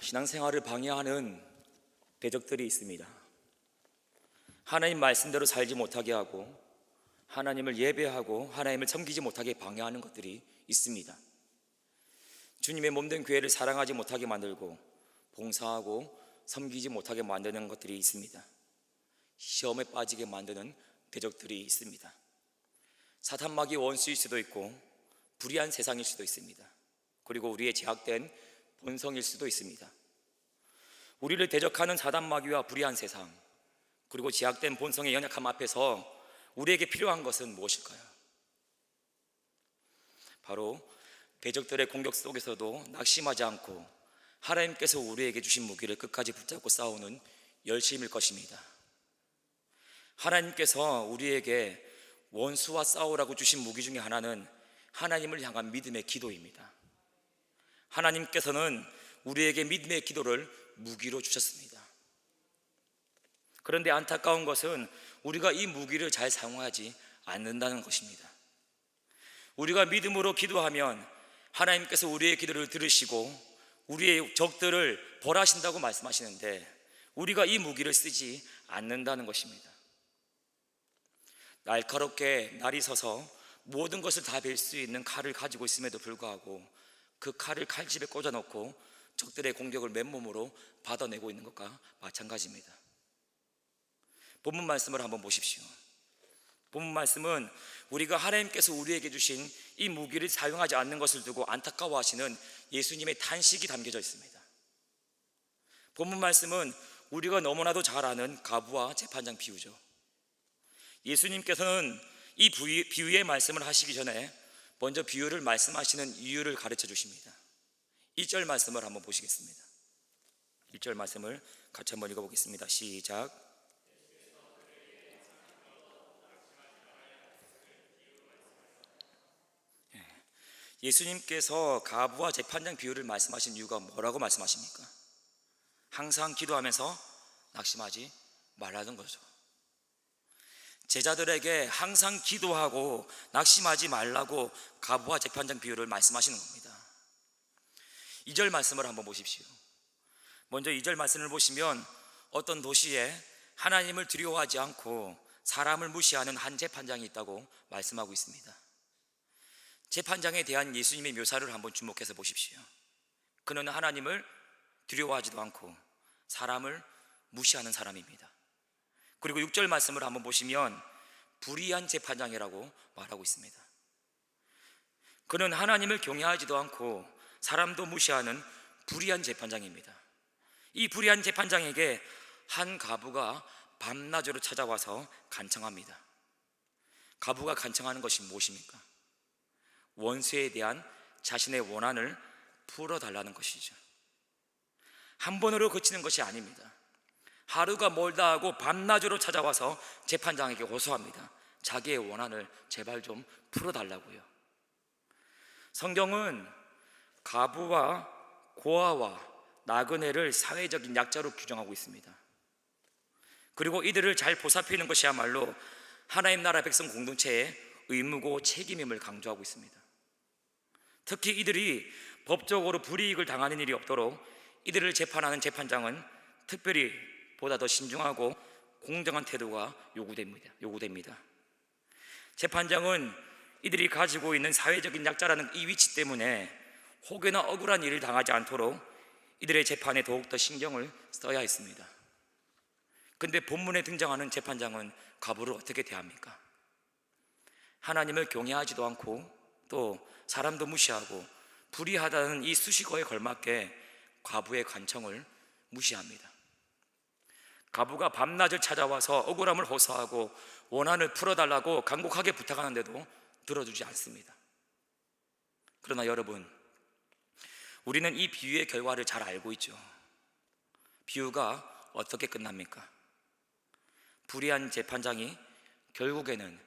신앙생활을 방해하는 대적들이 있습니다. 하나님 말씀대로 살지 못하게 하고 하나님을 예배하고 하나님을 섬기지 못하게 방해하는 것들이 있습니다. 주님의 몸된 교회를 사랑하지 못하게 만들고 봉사하고 섬기지 못하게 만드는 것들이 있습니다. 시험에 빠지게 만드는 대적들이 있습니다. 사탄마귀 원수일 수도 있고 불의한 세상일 수도 있습니다. 그리고 우리의 제약된 본성일 수도 있습니다. 우리를 대적하는 사단마귀와 불의한 세상, 그리고 제약된 본성의 연약함 앞에서 우리에게 필요한 것은 무엇일까요? 바로 대적들의 공격 속에서도 낙심하지 않고 하나님께서 우리에게 주신 무기를 끝까지 붙잡고 싸우는 열심일 것입니다. 하나님께서 우리에게 원수와 싸우라고 주신 무기 중에 하나는 하나님을 향한 믿음의 기도입니다. 하나님께서는 우리에게 믿음의 기도를 무기로 주셨습니다. 그런데 안타까운 것은 우리가 이 무기를 잘 사용하지 않는다는 것입니다. 우리가 믿음으로 기도하면 하나님께서 우리의 기도를 들으시고 우리의 적들을 벌하신다고 말씀하시는데 우리가 이 무기를 쓰지 않는다는 것입니다. 날카롭게 날이 서서 모든 것을 다 벨 수 있는 칼을 가지고 있음에도 불구하고 그 칼을 칼집에 꽂아놓고 적들의 공격을 맨몸으로 받아내고 있는 것과 마찬가지입니다. 본문 말씀을 한번 보십시오. 본문 말씀은 우리가 하나님께서 우리에게 주신 이 무기를 사용하지 않는 것을 두고 안타까워하시는 예수님의 탄식이 담겨져 있습니다. 본문 말씀은 우리가 너무나도 잘 아는 가부와 재판장 비유죠. 예수님께서는 이 비유의 말씀을 하시기 전에 먼저 비유를 말씀하시는 이유를 가르쳐 주십니다. 1절 말씀을 한번 보시겠습니다. 1절 말씀을 같이 한번 읽어보겠습니다. 시작. 예수님께서 가부와 재판장 비유를 말씀하신 이유가 뭐라고 말씀하십니까? 항상 기도하면서 낙심하지 말라는 거죠. 제자들에게 항상 기도하고 낙심하지 말라고 가부와 재판장 비유를 말씀하시는 겁니다. 2절 말씀을 한번 보십시오. 먼저 2절 말씀을 보시면 어떤 도시에 하나님을 두려워하지 않고 사람을 무시하는 한 재판장이 있다고 말씀하고 있습니다. 재판장에 대한 예수님의 묘사를 한번 주목해서 보십시오. 그는 하나님을 두려워하지도 않고 사람을 무시하는 사람입니다. 그리고 6절 말씀을 한번 보시면 불의한 재판장이라고 말하고 있습니다. 그는 하나님을 경외하지도 않고 사람도 무시하는 불의한 재판장입니다. 이 불의한 재판장에게 한 가부가 밤낮으로 찾아와서 간청합니다. 가부가 간청하는 것이 무엇입니까? 원수에 대한 자신의 원한을 풀어달라는 것이죠. 한 번으로 그치는 것이 아닙니다. 하루가 멀다 하고 밤낮으로 찾아와서 재판장에게 호소합니다. 자기의 원한을 제발 좀 풀어달라고요. 성경은 가부와 고아와 나그네를 사회적인 약자로 규정하고 있습니다. 그리고 이들을 잘 보살피는 것이야말로 하나님 나라 백성 공동체의 의무고 책임임을 강조하고 있습니다. 특히 이들이 법적으로 불이익을 당하는 일이 없도록 이들을 재판하는 재판장은 특별히 보다 더 신중하고 공정한 태도가 요구됩니다. 재판장은 이들이 가지고 있는 사회적인 약자라는 이 위치 때문에 혹여나 억울한 일을 당하지 않도록 이들의 재판에 더욱더 신경을 써야 했습니다. 그런데 본문에 등장하는 재판장은 가부를 어떻게 대합니까? 하나님을 경외하지도 않고 또 사람도 무시하고 불의하다는 이 수식어에 걸맞게 가부의 간청을 무시합니다. 가부가 밤낮을 찾아와서 억울함을 호소하고 원한을 풀어달라고 간곡하게 부탁하는데도 들어주지 않습니다. 그러나 여러분, 우리는 이 비유의 결과를 잘 알고 있죠. 비유가 어떻게 끝납니까? 불의한 재판장이 결국에는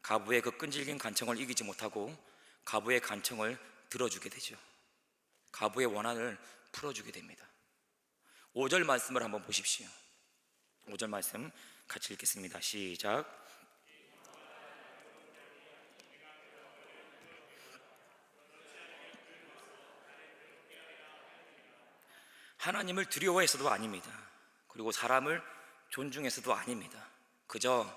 가부의 그 끈질긴 간청을 이기지 못하고 가부의 간청을 들어주게 되죠. 가부의 원한을 풀어주게 됩니다. 5절 말씀을 한번 보십시오. 5절 말씀 같이 읽겠습니다. 시작. 하나님을 두려워해서도 아닙니다. 그리고 사람을 존중해서도 아닙니다. 그저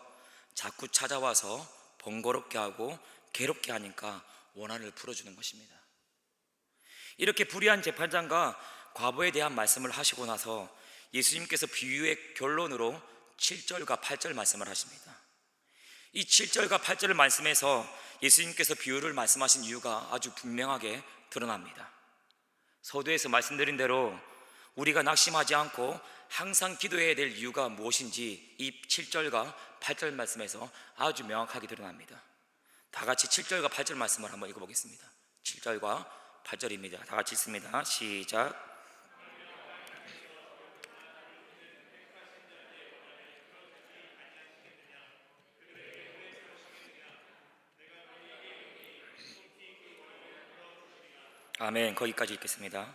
자꾸 찾아와서 번거롭게 하고 괴롭게 하니까 원한을 풀어주는 것입니다. 이렇게 불의한 재판장과 과부에 대한 말씀을 하시고 나서 예수님께서 비유의 결론으로 7절과 8절 말씀을 하십니다. 이 7절과 8절 말씀에서 예수님께서 비유를 말씀하신 이유가 아주 분명하게 드러납니다. 서두에서 말씀드린 대로 우리가 낙심하지 않고 항상 기도해야 될 이유가 무엇인지 이 7절과 8절 말씀에서 아주 명확하게 드러납니다. 다 같이 7절과 8절 말씀을 한번 읽어보겠습니다. 7절과 8절입니다. 다 같이 읽습니다. 시작. 아멘. 거기까지 읽겠습니다.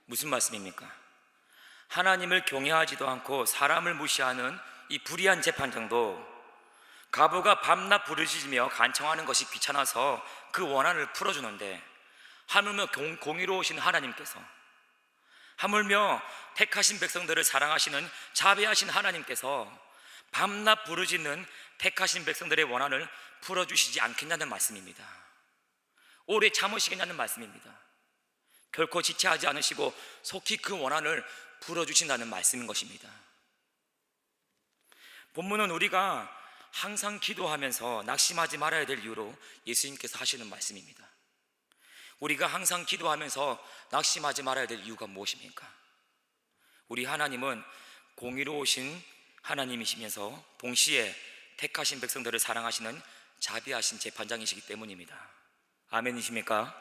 무슨 말씀입니까? 하나님을 경외하지도 않고 사람을 무시하는 이 불의한 재판장도 과부가 밤낮 부르짖으며 간청하는 것이 귀찮아서 그 원한을 풀어주는데, 하물며 공의로우신 하나님께서, 하물며 택하신 백성들을 사랑하시는 자비하신 하나님께서 밤낮 부르짖는 택하신 백성들의 원한을 풀어주시지 않겠냐는 말씀입니다. 오래 참으시겠냐는 말씀입니다. 결코 지체하지 않으시고 속히 그 원한을 풀어주신다는 말씀인 것입니다. 본문은 우리가 항상 기도하면서 낙심하지 말아야 될 이유로 예수님께서 하시는 말씀입니다. 우리가 항상 기도하면서 낙심하지 말아야 될 이유가 무엇입니까? 우리 하나님은 공의로우신 하나님이시면서 동시에 택하신 백성들을 사랑하시는 자비하신 재판장이시기 때문입니다. 아멘이십니까?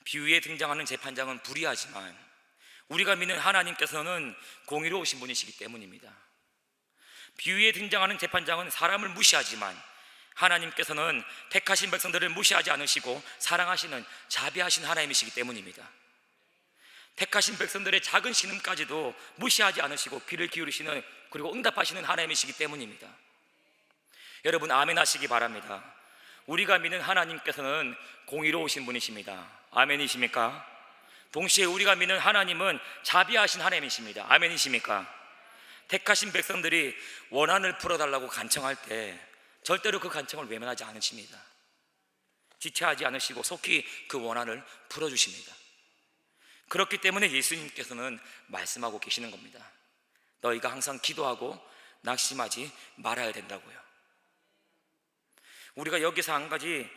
비유에 등장하는 재판장은 불의하지만 우리가 믿는 하나님께서는 공의로우신 분이시기 때문입니다. 비유에 등장하는 재판장은 사람을 무시하지만 하나님께서는 택하신 백성들을 무시하지 않으시고 사랑하시는 자비하신 하나님이시기 때문입니다. 택하신 백성들의 작은 신음까지도 무시하지 않으시고 귀를 기울이시는, 그리고 응답하시는 하나님이시기 때문입니다. 여러분 아멘 하시기 바랍니다. 우리가 믿는 하나님께서는 공의로우신 분이십니다. 아멘이십니까? 동시에 우리가 믿는 하나님은 자비하신 하나님이십니다. 아멘이십니까? 택하신 백성들이 원한을 풀어달라고 간청할 때 절대로 그 간청을 외면하지 않으십니다. 지체하지 않으시고 속히 그 원한을 풀어주십니다. 그렇기 때문에 예수님께서는 말씀하고 계시는 겁니다. 너희가 항상 기도하고 낙심하지 말아야 된다고요. 우리가 여기서 한 가지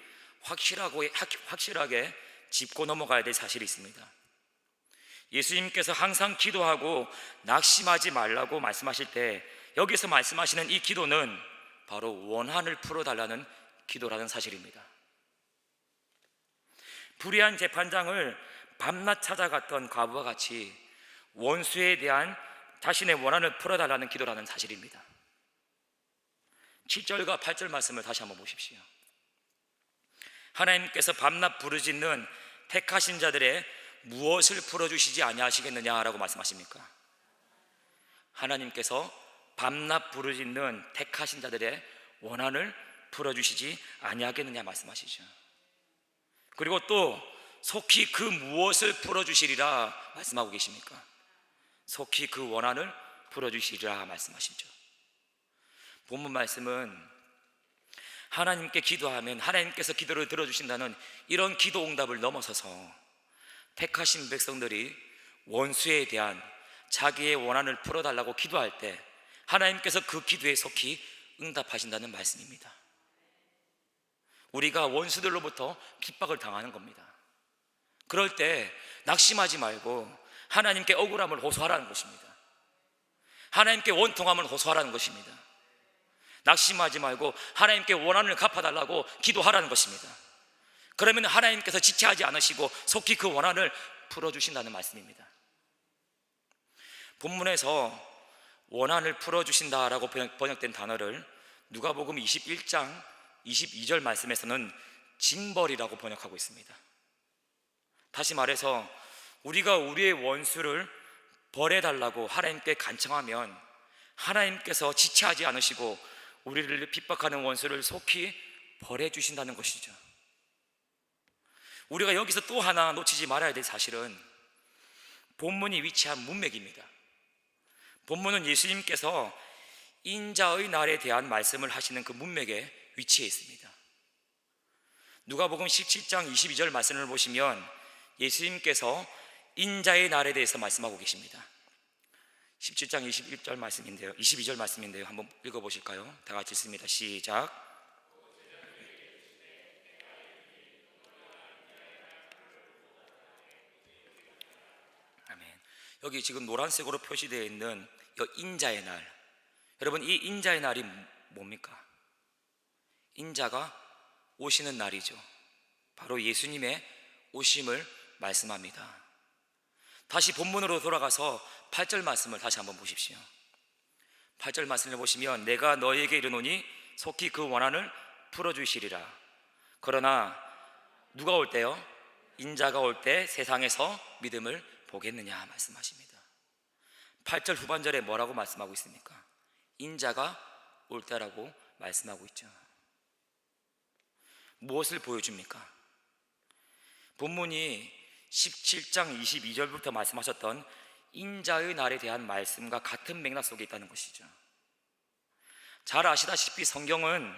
확실하게 짚고 넘어가야 될 사실이 있습니다. 예수님께서 항상 기도하고 낙심하지 말라고 말씀하실 때 여기서 말씀하시는 이 기도는 바로 원한을 풀어달라는 기도라는 사실입니다. 불의한 재판장을 밤낮 찾아갔던 과부와 같이 원수에 대한 자신의 원한을 풀어달라는 기도라는 사실입니다. 7절과 8절 말씀을 다시 한번 보십시오. 하나님께서 밤낮 부르짖는 택하신 자들의 무엇을 풀어주시지 아니하시겠느냐라고 말씀하십니까? 하나님께서 밤낮 부르짖는 택하신 자들의 원한을 풀어주시지 아니하겠느냐 말씀하시죠. 그리고 또 속히 그 무엇을 풀어주시리라 말씀하고 계십니까? 속히 그 원한을 풀어주시리라 말씀하시죠. 본문 말씀은 하나님께 기도하면 하나님께서 기도를 들어주신다는 이런 기도 응답을 넘어서서 택하신 백성들이 원수에 대한 자기의 원한을 풀어달라고 기도할 때 하나님께서 그 기도에 속히 응답하신다는 말씀입니다. 우리가 원수들로부터 핍박을 당하는 겁니다. 그럴 때 낙심하지 말고 하나님께 억울함을 호소하라는 것입니다. 하나님께 원통함을 호소하라는 것입니다. 낙심하지 말고 하나님께 원한을 갚아달라고 기도하라는 것입니다. 그러면 하나님께서 지체하지 않으시고 속히 그 원한을 풀어주신다는 말씀입니다. 본문에서 원한을 풀어주신다라고 번역된 단어를 누가복음 21장 22절 말씀에서는 징벌이라고 번역하고 있습니다. 다시 말해서 우리가 우리의 원수를 벌해달라고 하나님께 간청하면 하나님께서 지체하지 않으시고 우리를 핍박하는 원수를 속히 벌해주신다는 것이죠. 우리가 여기서 또 하나 놓치지 말아야 될 사실은 본문이 위치한 문맥입니다. 본문은 예수님께서 인자의 날에 대한 말씀을 하시는 그 문맥에 위치해 있습니다. 누가복음 17장 22절 말씀을 보시면 예수님께서 인자의 날에 대해서 말씀하고 계십니다. 17장 21절 말씀인데요, 22절 말씀인데요, 한번 읽어보실까요? 다 같이 읽습니다. 시작. 아멘. 여기 지금 노란색으로 표시되어 있는 이 인자의 날, 여러분, 이 인자의 날이 뭡니까? 인자가 오시는 날이죠. 바로 예수님의 오심을 말씀합니다. 다시 본문으로 돌아가서 8절 말씀을 다시 한번 보십시오. 8절 말씀을 보시면 내가 너희에게 이르노니 속히 그 원한을 풀어주시리라. 그러나 누가 올 때요? 인자가 올 때 세상에서 믿음을 보겠느냐 말씀하십니다. 8절 후반절에 뭐라고 말씀하고 있습니까? 인자가 올 때라고 말씀하고 있죠. 무엇을 보여줍니까? 본문이 17장 22절부터 말씀하셨던 인자의 날에 대한 말씀과 같은 맥락 속에 있다는 것이죠. 잘 아시다시피 성경은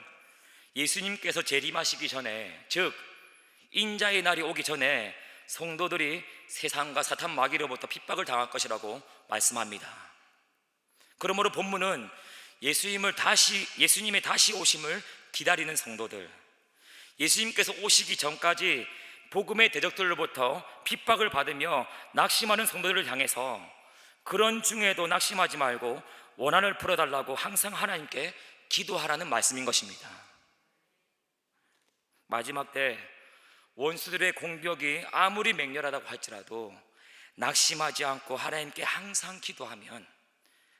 예수님께서 재림하시기 전에, 즉 인자의 날이 오기 전에 성도들이 세상과 사탄 마귀로부터 핍박을 당할 것이라고 말씀합니다. 그러므로 본문은 예수님의 다시 오심을 기다리는 성도들, 예수님께서 오시기 전까지 복음의 대적들로부터 핍박을 받으며 낙심하는 성도들을 향해서 그런 중에도 낙심하지 말고 원한을 풀어달라고 항상 하나님께 기도하라는 말씀인 것입니다. 마지막 때 원수들의 공격이 아무리 맹렬하다고 할지라도 낙심하지 않고 하나님께 항상 기도하면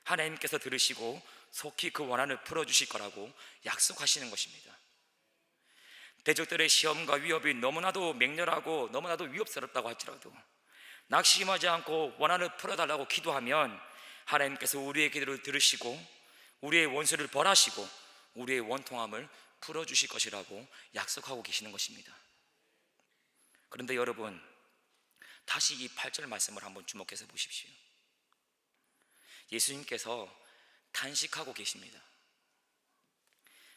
하나님께서 들으시고 속히 그 원한을 풀어주실 거라고 약속하시는 것입니다. 대적들의 시험과 위협이 너무나도 맹렬하고 너무나도 위협스럽다고 할지라도 낙심하지 않고 원한을 풀어달라고 기도하면 하나님께서 우리의 기도를 들으시고 우리의 원수를 벌하시고 우리의 원통함을 풀어주실 것이라고 약속하고 계시는 것입니다. 그런데 여러분, 다시 이 8절 말씀을 한번 주목해서 보십시오. 예수님께서 탄식하고 계십니다.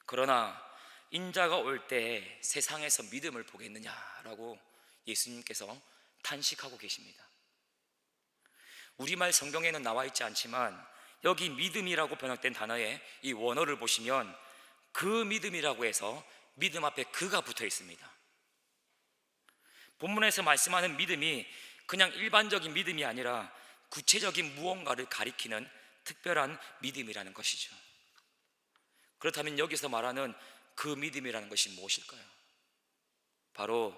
그러나 인자가 올 때 세상에서 믿음을 보겠느냐라고 예수님께서 탄식하고 계십니다. 우리말 성경에는 나와 있지 않지만 여기 믿음이라고 번역된 단어의 이 원어를 보시면 그 믿음이라고 해서 믿음 앞에 그가 붙어 있습니다. 본문에서 말씀하는 믿음이 그냥 일반적인 믿음이 아니라 구체적인 무언가를 가리키는 특별한 믿음이라는 것이죠. 그렇다면 여기서 말하는 그 믿음이라는 것이 무엇일까요? 바로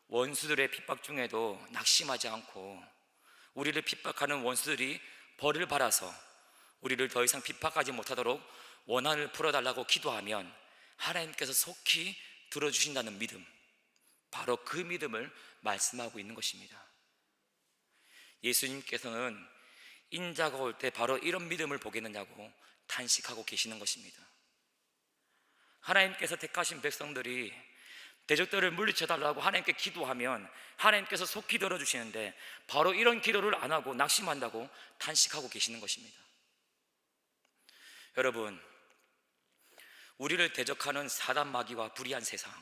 원수들의 핍박 중에도 낙심하지 않고 우리를 핍박하는 원수들이 벌을 받아서 우리를 더 이상 핍박하지 못하도록 원한을 풀어달라고 기도하면 하나님께서 속히 들어주신다는 믿음, 바로 그 믿음을 말씀하고 있는 것입니다. 예수님께서는 인자가 올 때 바로 이런 믿음을 보겠느냐고 탄식하고 계시는 것입니다. 하나님께서 택하신 백성들이 대적들을 물리쳐달라고 하나님께 기도하면 하나님께서 속히 들어주시는데 바로 이런 기도를 안 하고 낙심한다고 탄식하고 계시는 것입니다. 여러분, 우리를 대적하는 사단 마귀와 불의한 세상,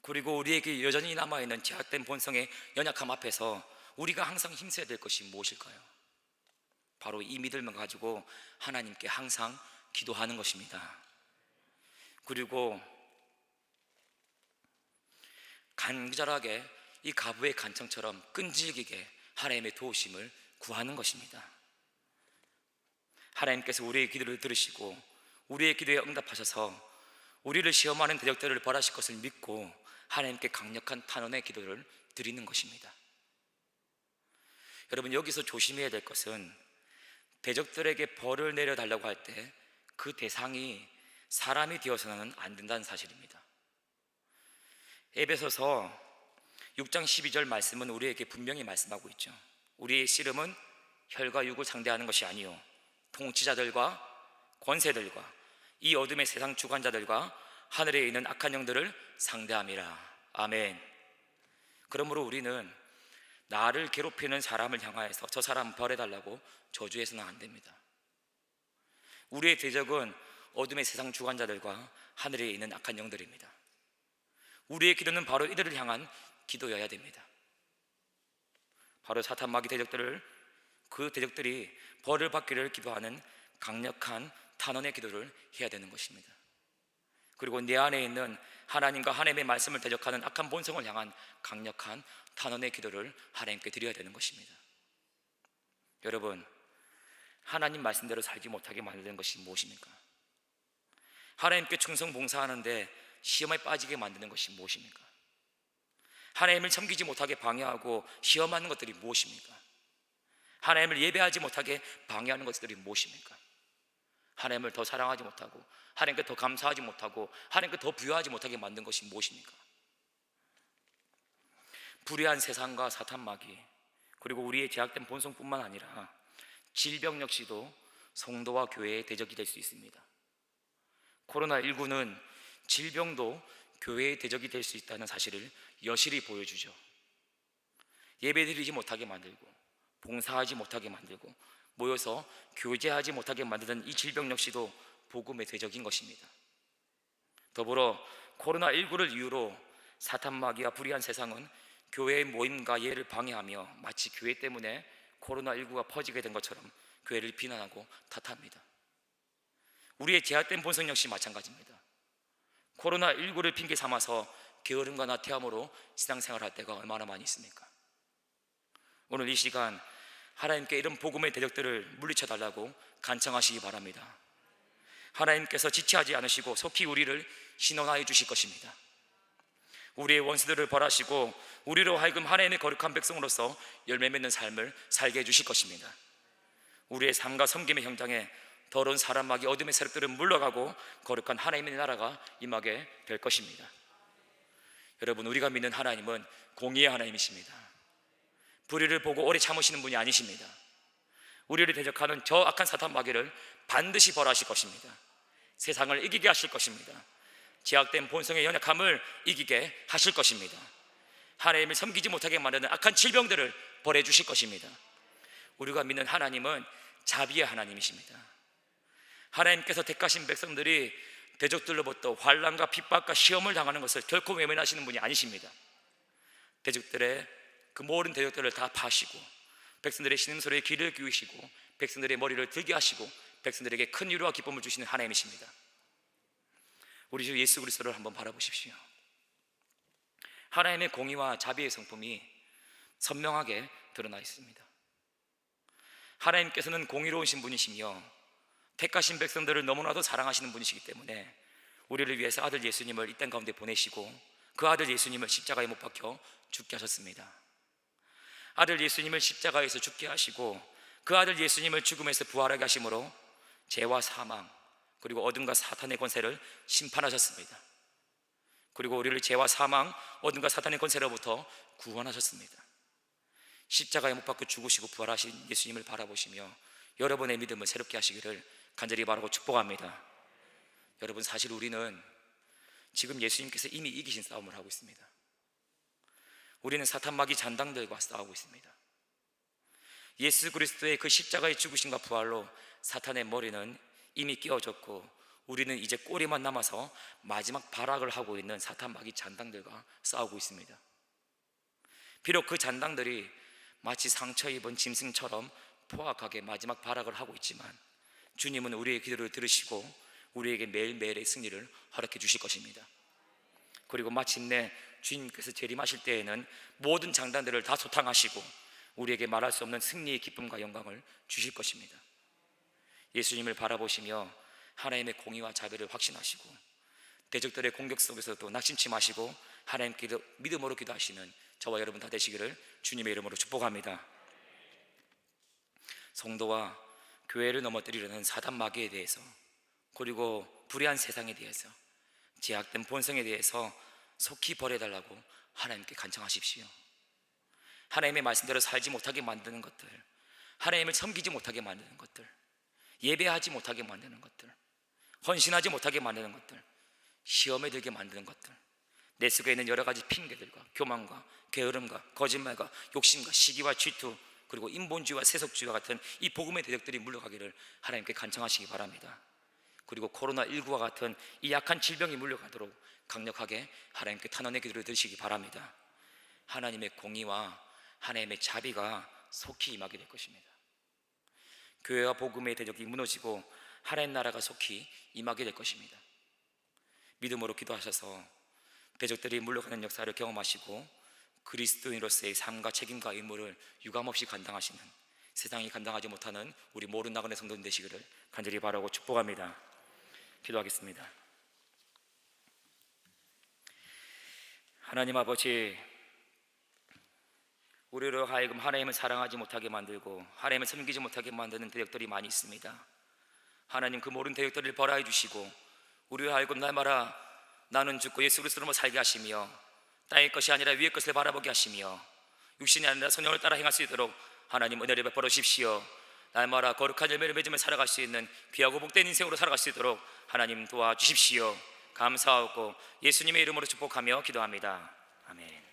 그리고 우리에게 여전히 남아있는 제약된 본성의 연약함 앞에서 우리가 항상 힘써야 될 것이 무엇일까요? 바로 이 믿음을 가지고 하나님께 항상 기도하는 것입니다. 그리고 간절하게 이 가부의 간청처럼 끈질기게 하나님의 도우심을 구하는 것입니다. 하나님께서 우리의 기도를 들으시고 우리의 기도에 응답하셔서 우리를 시험하는 대적들을 벌하실 것을 믿고 하나님께 강력한 탄원의 기도를 드리는 것입니다. 여러분, 여기서 조심해야 될 것은 대적들에게 벌을 내려달라고 할 때 그 대상이 사람이 되어서는 안 된다는 사실입니다. 에베소서 6장 12절 말씀은 우리에게 분명히 말씀하고 있죠. 우리의 씨름은 혈과 육을 상대하는 것이 아니요 통치자들과 권세들과 이 어둠의 세상 주관자들과 하늘에 있는 악한 영들을 상대함이라. 아멘. 그러므로 우리는 나를 괴롭히는 사람을 향하여서 저 사람 벌해달라고 저주해서는 안 됩니다. 우리의 대적은 어둠의 세상 주관자들과 하늘에 있는 악한 영들입니다. 우리의 기도는 바로 이들을 향한 기도여야 됩니다. 바로 사탄 마귀 대적들을, 그 대적들이 벌을 받기를 기도하는 강력한 탄원의 기도를 해야 되는 것입니다. 그리고 내 안에 있는 하나님과 하나님의 말씀을 대적하는 악한 본성을 향한 강력한 탄원의 기도를 하나님께 드려야 되는 것입니다. 여러분, 하나님 말씀대로 살지 못하게 만드는 것이 무엇입니까? 하나님께 충성 봉사하는데 시험에 빠지게 만드는 것이 무엇입니까? 하나님을 섬기지 못하게 방해하고 시험하는 것들이 무엇입니까? 하나님을 예배하지 못하게 방해하는 것들이 무엇입니까? 하나님을 더 사랑하지 못하고, 하나님께 더 감사하지 못하고, 하나님께 더 부여하지 못하게 만든 것이 무엇입니까? 불의한 세상과 사탄 마귀, 그리고 우리의 제약된 본성뿐만 아니라 질병 역시도 성도와 교회의 대적이 될 수 있습니다. 코로나19는 질병도 교회의 대적이 될 수 있다는 사실을 여실히 보여주죠. 예배드리지 못하게 만들고, 봉사하지 못하게 만들고, 모여서 교제하지 못하게 만드는 이 질병 역시도 복음의 대적인 것입니다. 더불어 코로나19를 이유로 사탄 마귀와 불의한 세상은 교회의 모임과 예를 방해하며 마치 교회 때문에 코로나19가 퍼지게 된 것처럼 교회를 비난하고 탓합니다. 우리의 제약된 본성 역시 마찬가지입니다. 코로나19를 핑계 삼아서 게으름과 나태함으로 신앙생활할 때가 얼마나 많이 있습니까? 오늘 이 시간 하나님께 이런 복음의 대적들을 물리쳐 달라고 간청하시기 바랍니다. 하나님께서 지체하지 않으시고 속히 우리를 신원하여 주실 것입니다. 우리의 원수들을 벌하시고 우리로 하여금 하나님의 거룩한 백성으로서 열매 맺는 삶을 살게 해주실 것입니다. 우리의 삶과 섬김의 현장에 더러운 사람 마귀 어둠의 세력들은 물러가고 거룩한 하나님의 나라가 임하게 될 것입니다. 여러분, 우리가 믿는 하나님은 공의의 하나님이십니다. 불의를 보고 오래 참으시는 분이 아니십니다. 우리를 대적하는 저 악한 사탄 마귀를 반드시 벌하실 것입니다. 세상을 이기게 하실 것입니다. 제약된 본성의 연약함을 이기게 하실 것입니다. 하나님을 섬기지 못하게 만드는 악한 질병들을 벌해 주실 것입니다. 우리가 믿는 하나님은 자비의 하나님이십니다. 하나님께서 택하신 백성들이 대적들로부터 환난과 핍박과 시험을 당하는 것을 결코 외면하시는 분이 아니십니다. 대적들의 그 모든 대적들을 다 파시고 백성들의 신음소리에 귀를 기우시고 백성들의 머리를 들게 하시고 백성들에게 큰 위로와 기쁨을 주시는 하나님이십니다. 우리 주 예수 그리스도를 한번 바라보십시오. 하나님의 공의와 자비의 성품이 선명하게 드러나 있습니다. 하나님께서는 공의로우신 분이시며 택하신 백성들을 너무나도 사랑하시는 분이시기 때문에 우리를 위해서 아들 예수님을 이 땅 가운데 보내시고 그 아들 예수님을 십자가에 못 박혀 죽게 하셨습니다. 아들 예수님을 십자가에서 죽게 하시고 그 아들 예수님을 죽음에서 부활하게 하심으로 죄와 사망 그리고 어둠과 사탄의 권세를 심판하셨습니다. 그리고 우리를 죄와 사망, 어둠과 사탄의 권세로부터 구원하셨습니다. 십자가에 못 박혀 죽으시고 부활하신 예수님을 바라보시며 여러분의 믿음을 새롭게 하시기를 간절히 바라고 축복합니다. 여러분, 사실 우리는 지금 예수님께서 이미 이기신 싸움을 하고 있습니다. 우리는 사탄 마귀 잔당들과 싸우고 있습니다. 예수 그리스도의 그 십자가의 죽으심과 부활로 사탄의 머리는 이미 끼어졌고 우리는 이제 꼬리만 남아서 마지막 발악을 하고 있는 사탄 마귀 잔당들과 싸우고 있습니다. 비록 그 잔당들이 마치 상처 입은 짐승처럼 포악하게 마지막 발악을 하고 있지만 주님은 우리의 기도를 들으시고 우리에게 매일매일의 승리를 허락해 주실 것입니다. 그리고 마침내 주님께서 재림하실 때에는 모든 장단들을 다 소탕하시고 우리에게 말할 수 없는 승리의 기쁨과 영광을 주실 것입니다. 예수님을 바라보시며 하나님의 공의와 자비를 확신하시고 대적들의 공격 속에서도 낙심치 마시고 하나님께 믿음으로 기도하시는 저와 여러분 다 되시기를 주님의 이름으로 축복합니다. 성도와 교회를 넘어뜨리려는 사단 마귀에 대해서 그리고 불의한 세상에 대해서 제약된 본성에 대해서 속히 버려달라고 하나님께 간청하십시오. 하나님의 말씀대로 살지 못하게 만드는 것들, 하나님을 섬기지 못하게 만드는 것들, 예배하지 못하게 만드는 것들, 헌신하지 못하게 만드는 것들, 시험에 들게 만드는 것들, 내 속에 있는 여러 가지 핑계들과 교만과 게으름과 거짓말과 욕심과 시기와 질투, 그리고 인본주의와 세속주의와 같은 이 복음의 대적들이 물러가기를 하나님께 간청하시기 바랍니다. 그리고 코로나19와 같은 이 약한 질병이 물러가도록 강력하게 하나님께 탄원의 기도를 드리시기 바랍니다. 하나님의 공의와 하나님의 자비가 속히 임하게 될 것입니다. 교회와 복음의 대적이 무너지고 하나님 나라가 속히 임하게 될 것입니다. 믿음으로 기도하셔서 대적들이 물러가는 역사를 경험하시고 그리스도인으로서의 삶과 책임과 의무를 유감없이 감당하시는, 세상이 감당하지 못하는 우리 모든 나그네 성도님 되시기를 간절히 바라고 축복합니다. 기도하겠습니다. 하나님 아버지, 우리로 하여금 하나님을 사랑하지 못하게 만들고 하나님을 섬기지 못하게 만드는 대적들이 많이 있습니다. 하나님, 그 모든 대적들을 벌하여 주시고 우리로 하여금 날마다 나는 죽고 예수 그리스도로 살게 하시며 땅의 것이 아니라 위의 것을 바라보게 하시며 육신이 아니라 성령을 따라 행할 수 있도록 하나님 은혜를 베풀어 주십시오. 날마다 거룩한 열매를 맺으며 살아갈 수 있는 귀하고 복된 인생으로 살아갈 수 있도록 하나님 도와주십시오. 감사하고 예수님의 이름으로 축복하며 기도합니다. 아멘.